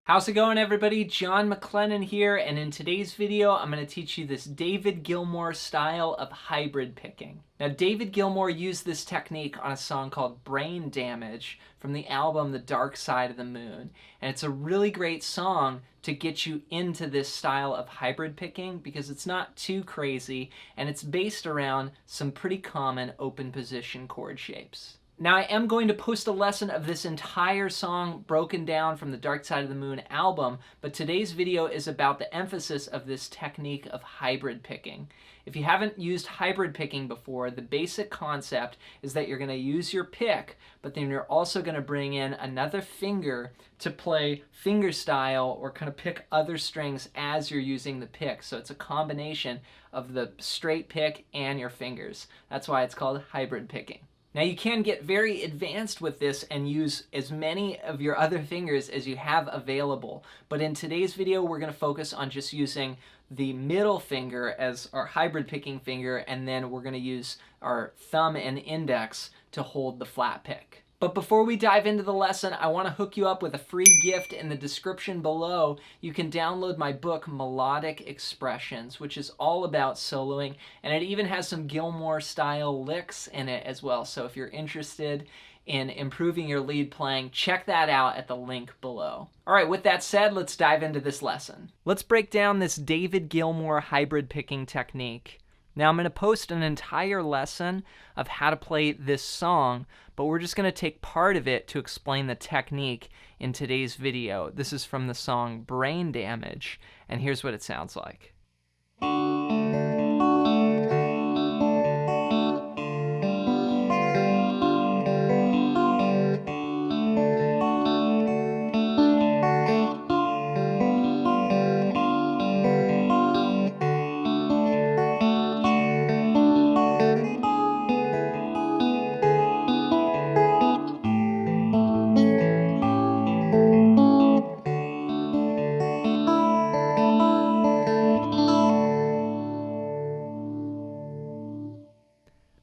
How's it going, everybody? John MacLennan here, and in today's video I'm going to teach you this David Gilmour style of hybrid picking. Now, David Gilmour used this technique on a song called Brain Damage from the album The Dark Side of the Moon, and it's a really great song to get you into this style of hybrid picking because it's not too crazy and it's based around some pretty common open position chord shapes. Now, I am going to post a lesson of this entire song broken down from the Dark Side of the Moon album, but today's video is about the emphasis of this technique of hybrid picking. If you haven't used hybrid picking before, the basic concept is that you're going to use your pick, but then you're also going to bring in another finger to play fingerstyle or kind of pick other strings as you're using the pick. So it's a combination of the straight pick and your fingers. That's why it's called hybrid picking. Now, you can get very advanced with this and use as many of your other fingers as you have available. But in today's video, we're going to focus on just using the middle finger as our hybrid picking finger, and then we're going to use our thumb and index to hold the flat pick. But before we dive into the lesson, I want to hook you up with a free gift in the description below. You can download my book, Melodic Expressions, which is all about soloing, and it even has some Gilmour style licks in it as well. So if you're interested in improving your lead playing, check that out at the link below. All right, with that said, let's dive into this lesson. Let's break down this David Gilmour hybrid picking technique. Now, I'm going to post an entire lesson of how to play this song, but we're just going to take part of it to explain the technique in today's video. This is from the song Brain Damage, and here's what it sounds like.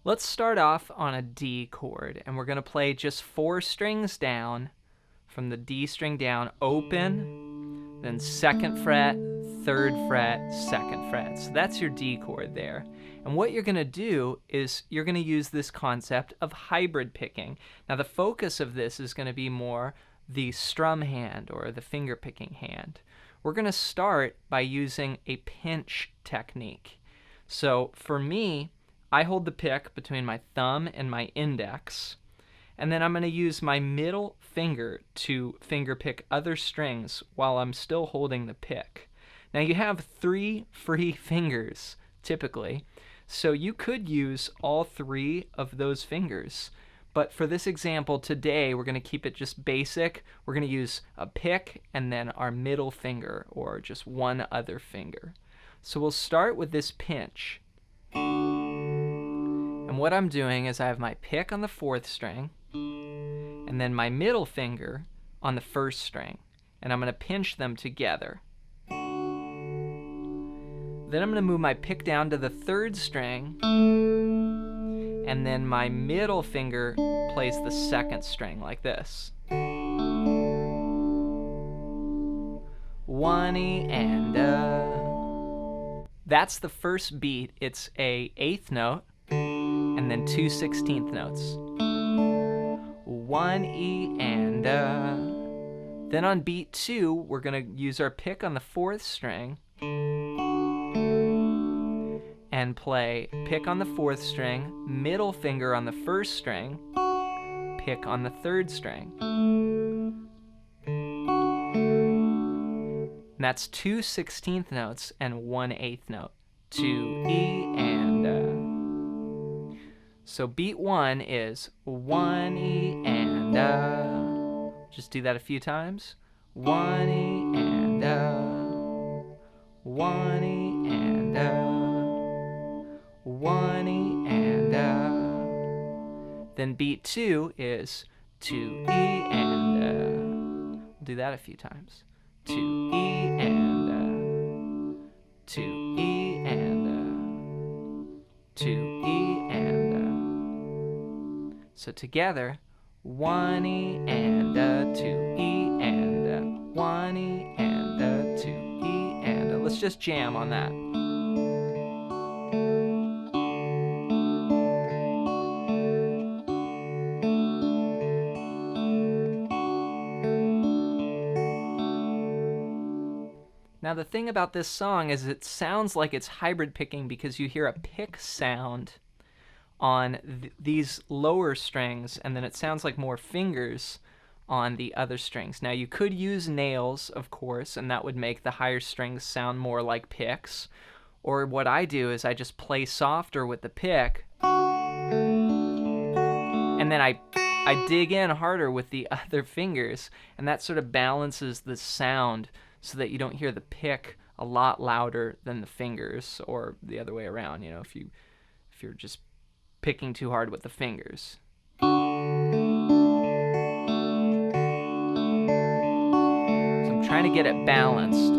Let's start off on a D chord, and we're going to play just 4 strings down from the D string down, open, then 2nd fret, 3rd fret, 2nd fret. So that's your D chord there. And what you're going to do is you're going to use this concept of hybrid picking. Now, the focus of this is going to be more the strum hand or the finger picking hand. We're going to start by using a pinch technique. So for me, I hold the pick between my thumb and my index, and then I'm going to use my middle finger to finger pick other strings while I'm still holding the pick. Now, you have 3 free fingers, typically, so you could use all 3 of those fingers. But for this example today, we're going to keep it just basic. We're going to use a pick and then our middle finger, or just one other finger. So we'll start with this pinch. And what I'm doing is I have my pick on the 4th string and then my middle finger on the 1st string, and I'm going to pinch them together. Then I'm going to move my pick down to the 3rd string, and then my middle finger plays the 2nd string like this. 1 E and a. That's the first beat. It's a 8th note and then 2 16th notes. 1 E and a. Then on beat 2, we're going to use our pick on the 4th string and play pick on the 4th string, middle finger on the 1st string, pick on the 3rd string. And that's 2 16th notes and 1 8th note. 2 E and a. So beat 1 is 1 E and a. Just do that a few times. 1 E and a. 1 E and a. 1 E and a. Then beat 2 is 2 E and a. Do that a few times. 2 E and a. 2 E and a. 2 E and a. So together, 1 E and a, 2 E and a, 1 E let's just jam on that. Now the thing about this song is it sounds like it's hybrid picking because you hear a pick sound on these lower strings, and then it sounds like more fingers on the other strings. Now you could use nails, of course, and that would make the higher strings sound more like picks. Or what I do is I just play softer with the pick, and then I dig in harder with the other fingers, and that sort of balances the sound so that you don't hear the pick a lot louder than the fingers, or the other way around, you know, if you're just picking too hard with the fingers. So I'm trying to get it balanced.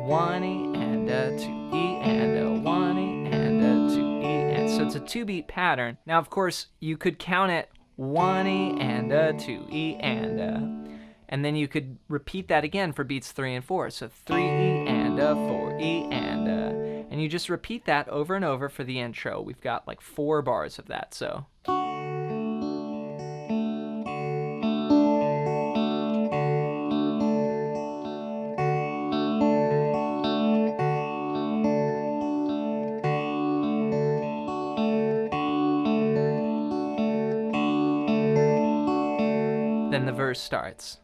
1 E and a 2 E and a 1 E and a 2 E, and so it's a 2-beat pattern. Now of course you could count it 1 E and a 2 E and then you could repeat that again for beats 3 and 4. So 3 E and a 4 E and you just repeat that over and over for the intro. We've got like 4 bars of that, so. Then the verse starts.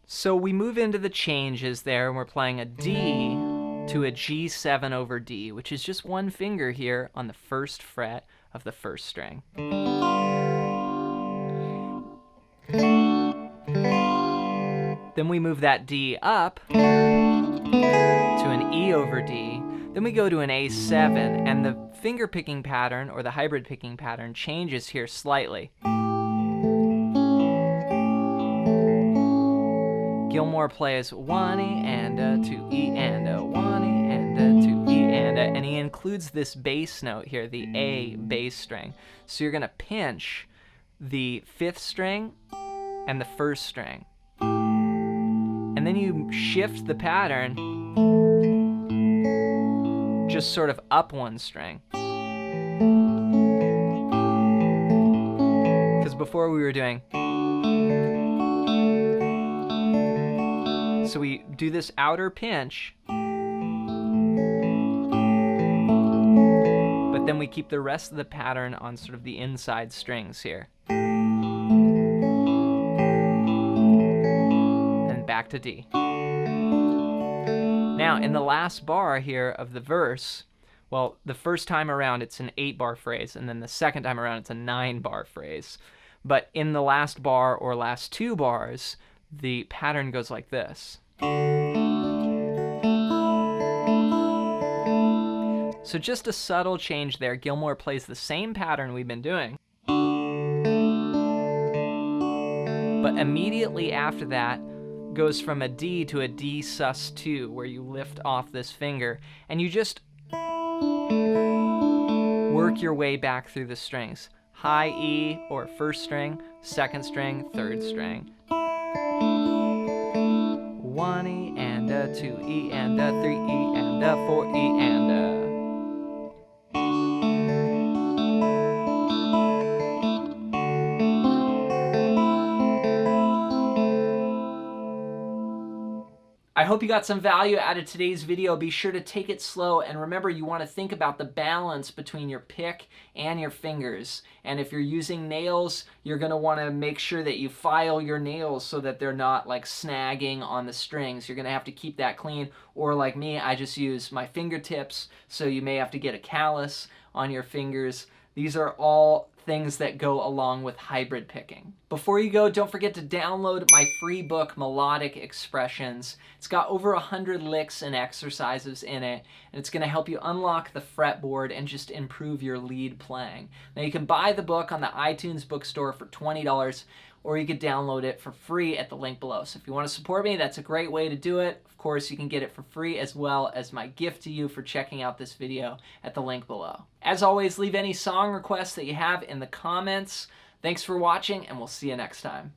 So we move into the changes there, and we're playing a D to a G7 over D, which is just one finger here on the first fret of the first string. Then we move that D up to an E over D. Then we go to an A7, and the finger picking pattern, or the hybrid picking pattern, changes here slightly. Gilmour plays 1 E and a 2 E and a 1 E and a 2 E and he includes this bass note here, the A bass string. So you're gonna pinch the 5th string and the 1st string. And then you shift the pattern just sort of up 1 string. Because before we were doing. So we do this outer pinch, but then we keep the rest of the pattern on sort of the inside strings here. And back to D. Now, in the last bar here of the verse, well, the first time around it's an 8-bar phrase, and then the second time around it's a 9-bar phrase. But in the last bar or last 2 bars, the pattern goes like this. So just a subtle change there. Gilmour plays the same pattern we've been doing, but immediately after that goes from a D to a D sus2, where you lift off this finger and you just work your way back through the strings. High E, or 1st string, 2nd string, 3rd string. 1 E and a 2 E and a 3 E and a 4 E and a. I hope you got some value out of today's video. Be sure to take it slow, and remember, you want to think about the balance between your pick and your fingers. And if you're using nails, you're going to want to make sure that you file your nails so that they're not like snagging on the strings. You're going to have to keep that clean, or like me, I just use my fingertips, so you may have to get a callus on your fingers These are all things that go along with hybrid picking. Before you go, don't forget to download my free book, Melodic Expressions. It's got over 100 licks and exercises in it, and it's going to help you unlock the fretboard and just improve your lead playing. Now you can buy the book on the iTunes bookstore for $20, or you could download it for free at the link below. So if you want to support me, that's a great way to do it. Of course, you can get it for free, as well as my gift to you for checking out this video at the link below. As always, leave any song requests that you have in the comments. Thanks for watching, and we'll see you next time.